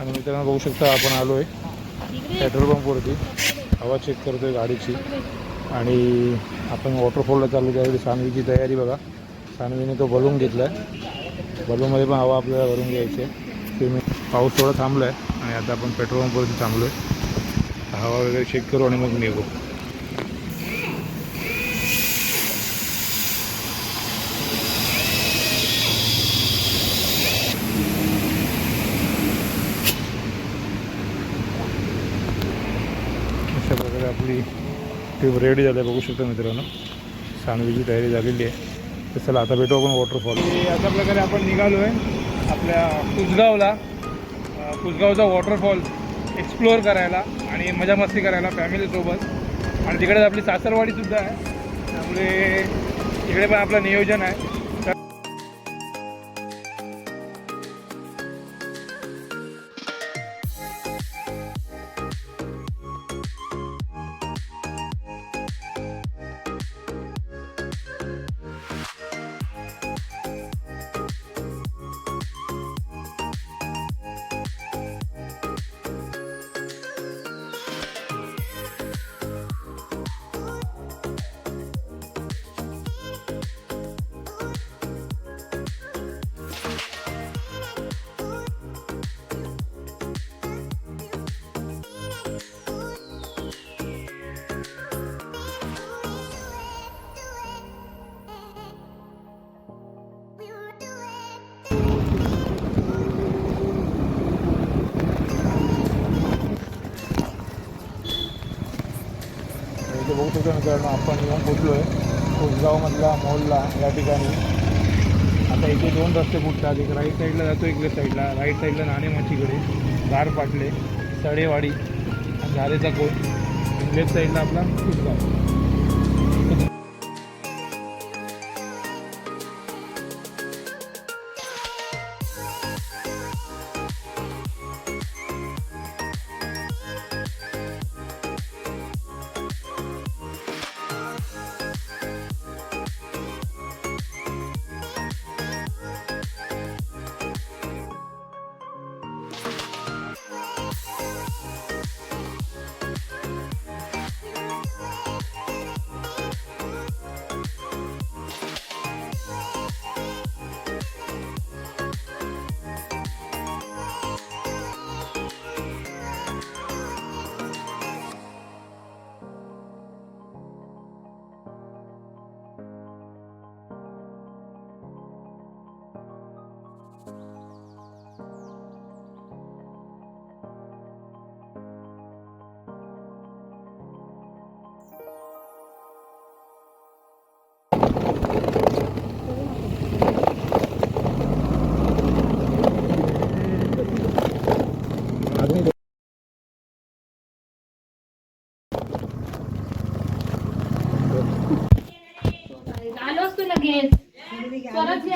आणि मित्रांनो बघू शकता आपण आलो आहे पेट्रोल पंपवरती, हवा चेक करतो आहे गाडीची. आणि आपण वॉटरफॉलला चाललो त्यावेळी सानवीची तयारी बघा. सानवीने तो बलून घेतला आहे, बलूनमध्ये पण हवा आपल्याला भरून घ्यायची आहे. पाऊस थोडा थांबला आहे आणि आता आपण पेट्रोल पंपवरती थांबलो आहे. हवा वगैरे चेक करू आणि मग निघू. अशा प्रकारे आपली ट्रिप रेडी झाली आहे बघू शकता मित्रांनो. सानवीची तयारी झालेली आहे. तर चला आता भेटू आपण वॉटरफॉल. अशा प्रकारे आपण निघालो आहे आपल्या कुसगावला. कुसगावचा वॉटरफॉल एक्सप्लोअर करायला आणि मजा मस्ती करायला फॅमिलीसोबत. आणि तिकडेच आपली सासरवाडीसुद्धा आहे, त्यामुळे तिकडे पण आपलं नियोजन आहे. बघू शकतो मित्रांनो आपण येऊन पोचलो आहे कुसगावमधला मॉलला या ठिकाणी. आता इथे दोन रस्ते फुटतात, एक राईट साईडला जातो एक लेफ्ट साईडला. राईट साईडला नाणेमाचीकडे गारपाटले सडेवाडी आणि झालेचा कोट, लेफ्ट साईडला आपला कुसगाव.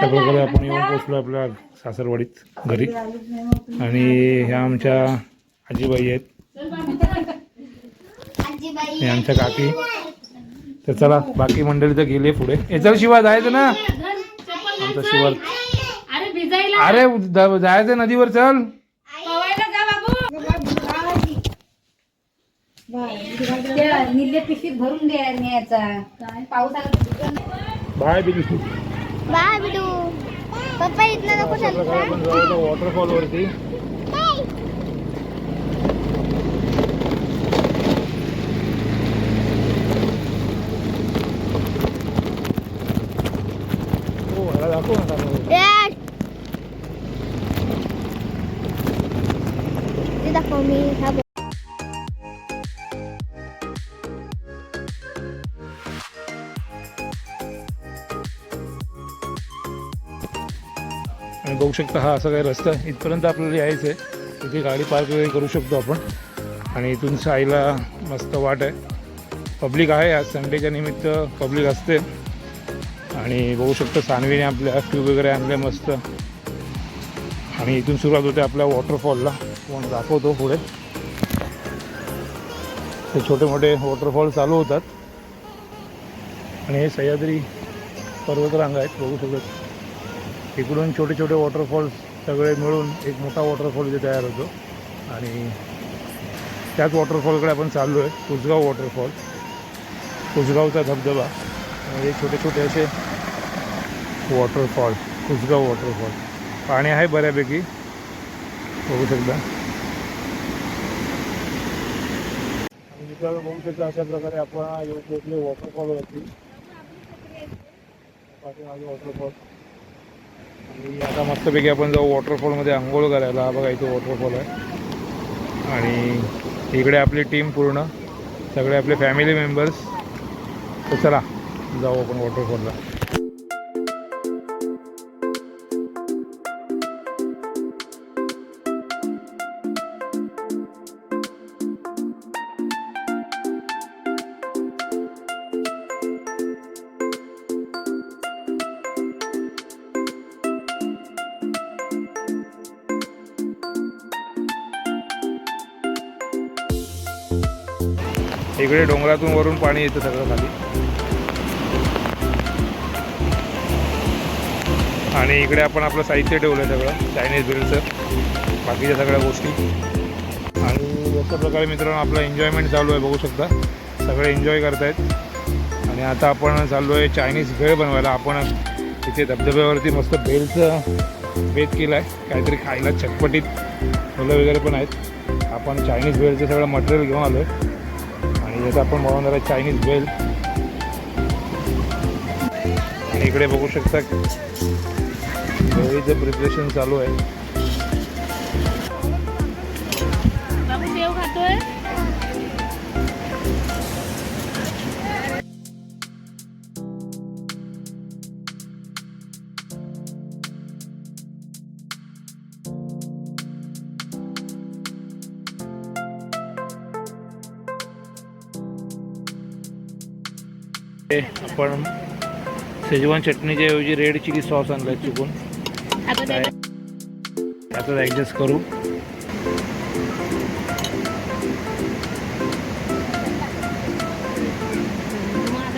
सगळीकडे आपण येऊन पोचलो आपल्या सासरवाडीत घरी. आणि ह्या आमच्या आजीबाई आहेत, हे आमच्या काकी. तर चला बाकी मंडळी तर गेली पुढे. हे चल शिवा जायचं ना, आमचा शिवा. अरे जायचं नदीवर, चल. पिशवीत भरून न्यायचा. पाऊस आला. Bye Bilu, bye Bidu. पप्पा इथनं नको चालू. आपण जाऊ वॉटरफॉल वरती. हो ह्याला दाखव ना. ते दाखव मी हा. आणि बघू शकता हा असा काही रस्ता इथपर्यंत आपल्याला यायचं आहे. इथे गाडी पार्क वगैरे करू शकतो आपण. आणि इथून साईला मस्त वाट आहे, पब्लिक आहे. आज संडेच्या निमित्त पब्लिक असते. आणि बघू शकता सानवीने आपल्या ट्यूब वगैरे आणले मस्त. आणि इथून सुरुवात होते आपल्या वॉटरफॉलला. कोण दाखवतो पुढे. ते छोटे मोठे वॉटरफॉल चालू होतात. आणि हे सह्याद्री पर्वतरांग आहेत बघू शकत. इकडून छोटे छोटे वॉटरफॉल्स सगळे मिळून एक मोठा वॉटरफॉल इथे तयार होतो. आणि त्याच वॉटरफॉलकडे आपण चाललो आहे, कुसगाव वॉटरफॉल, कुसगावचा धबधबा. हे छोटे छोटे असे वॉटरफॉल, कुसगाव वॉटरफॉल. पाणी आहे बऱ्यापैकी, बघू शकता. आणि मित्रांनो बघू शकता अशा प्रकारे आपण येऊ वॉटरफॉलवरती, वॉटरफॉल. आणि आता मस्तपैकी आपण जाऊ वॉटरफॉलमध्ये आंघोळ करायला. हा बघा इथे वॉटरफॉल आहे. आणि इकडे आपली टीम पूर्ण, सगळे आपले फॅमिली मेंबर्स. तर चला जाऊ आपण वॉटरफॉलला. इकडे डोंगरातून वरून पाणी येतं सगळं खाली. आणि इकडे आपण आपलं साहित्य ठेवलं आहे सगळं, चायनीज बिलचं, बाकीच्या सगळ्या गोष्टी. आणि अशा प्रकारे मित्रांनो आपलं एन्जॉयमेंट चालू आहे, बघू शकता सगळे एन्जॉय करतायत. आणि आता आपण चाललो आहे चायनीज भेळ बनवायला. आपण इथे धबधब्यावरती मस्त भेळचं बेत केलं आहे, काहीतरी खायला चटपटीत मुलं वगैरे पण आहेत. आपण चायनीज भेळचं सगळं मटेरियल घेऊन आलो आहे. आणि याचं आपण बनवणार आहे चायनीज भेळ. आणि इकडे बघू शकता भेळीचं प्रिपरेशन चालू आहे. खातोय. आपण शेजवान चटणीच्या ऐवजी रेड चिली सॉस आणलाय चुकून. त्यातच ॲडजस्ट करू.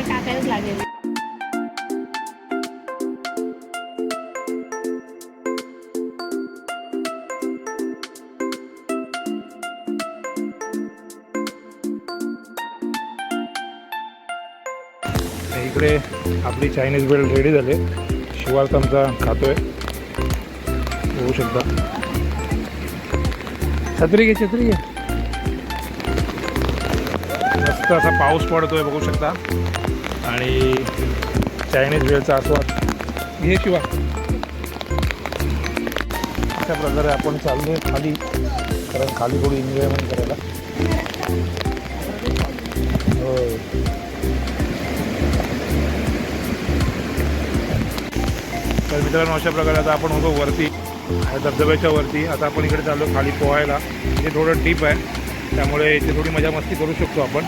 टाकायलाच लागेल. इकडे आपली चायनीज भेळ रेडी झाली. शिवार्थ आमचा खातोय, बघू शकता. छत्री घे, छत्री घे. मस्त असा पाऊस पडतोय, बघू शकता. आणि चायनीज भेळचा आस्वाद घे शिवा. अशा प्रकारे आपण चाललो आहे खाली, कारण खाली थोडी एन्जॉयमेंट करायला. हो, तर मित्रांनो अशा प्रकारे आता आपण होतो वरती, धबधब्याच्या वरती. आता आपण इकडे चाललो खाली पोहायला. इथे थोडं डीप आहे, त्यामुळे इथे थोडी मजा मस्ती करू शकतो आपण.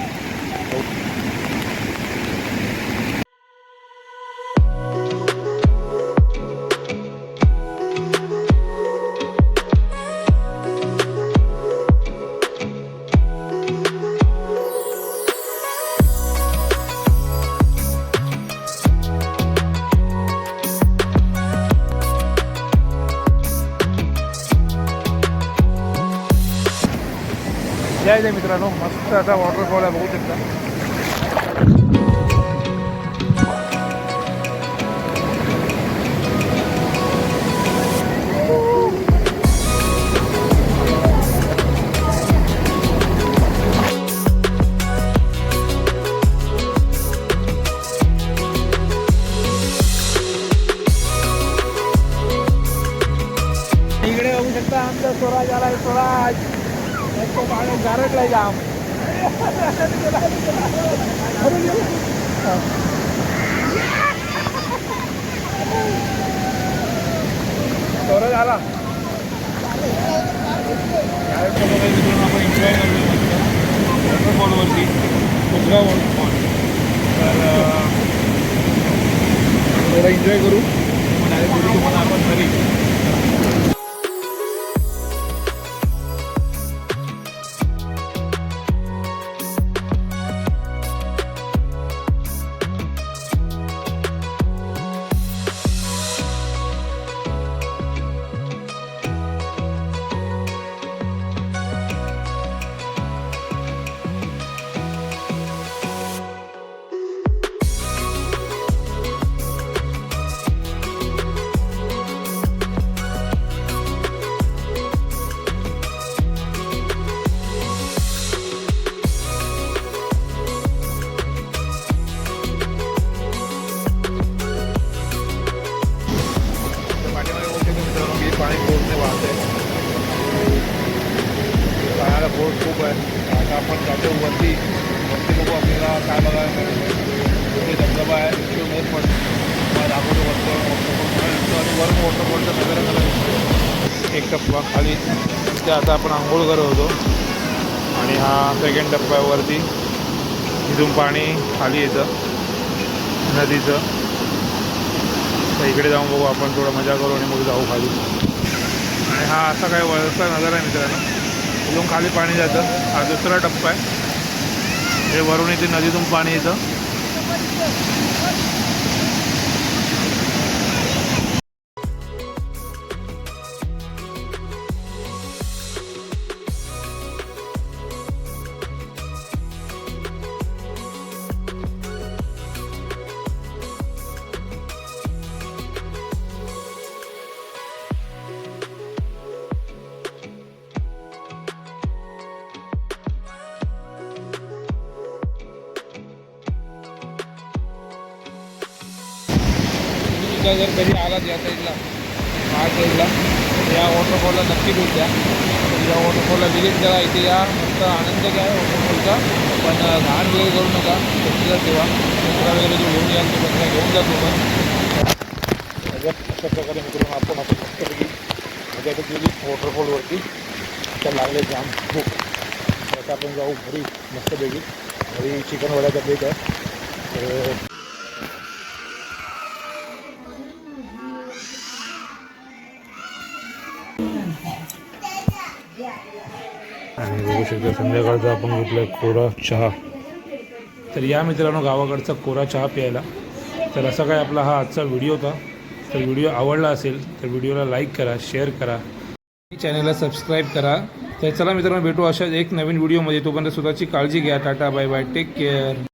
जायचं मित्रांनो, मस्त आता वॉटरफॉल आहे, बघू शकता. इकडे बघू शकता आमचा स्वराज आलाय. स्वराज गारटला जाम. स्वराज आला. आपण एन्जॉय करतो वॉटरफॉलवरती, कुसगाव वॉटरफॉल. तर थोडा एन्जॉय करू. डायरेक्ट तुम्हाला आपण घरी. बोट खूप आहे. आता आपण जातो वरती बघू आपल्याला काय बघायला मिळेल. तिथे धबधबा आहे तो मेन पण दाखवतो वरतं आणि वरून वॉटरफॉलचा नजारा मला दिसतो. एक टप्पा खाली तिथे आता आपण आंघोळ करत होतो आणि हा सेकंड टप्पा आहे वरती. इथून पाणी खाली येतं नदीचं. तर इकडे जाऊन बघू आपण थोडं मजा करू आणि मग जाऊ खाली. आणि हा असा काय वरचा नजारा आहे मित्रांनो. इथून खाली पाणी जातं. हा दुसरा टप्पा आहे. हे वरून इथे नदीतून पाणी येतं. जर कधी आलात या साईडला महाड साईडला या वॉटरफॉलला नक्की भेट द्या. या वॉटरफॉलला विजिट करा. इथे या मस्त आनंद घ्या वॉटरफॉलचा. पण घाण वगैरे करू नका. स्वच्छता ठेवा. कचरा वगैरे जो घेऊन याल तो कचरा घेऊन जातो. पण अशा प्रकारे मित्रांनो आपण मस्तपैकी मजा केली वॉटरफॉलवरती. तर लागले जाम खूप. आता आपण जाऊ घरी मस्तपैकी. घरी चिकन वड्याचा बेट आहे. तर आणि बघू शकता संध्याकाळचा आपण घेतला कोरा चहा. तर या मित्रांनो गावाकडचा कोरा चहा प्यायला. तर असा काय आपला हा आजचा व्हिडिओ होता. तर व्हिडिओ आवडला असेल तर व्हिडिओला लाईक करा, शेअर करा, चॅनलला सबस्क्राईब करा. तर चला मित्रांनो भेटू अशाच एक नवीन व्हिडिओमध्ये. तोपर्यंत स्वतःची काळजी घ्या. Tata bye bye. Take care.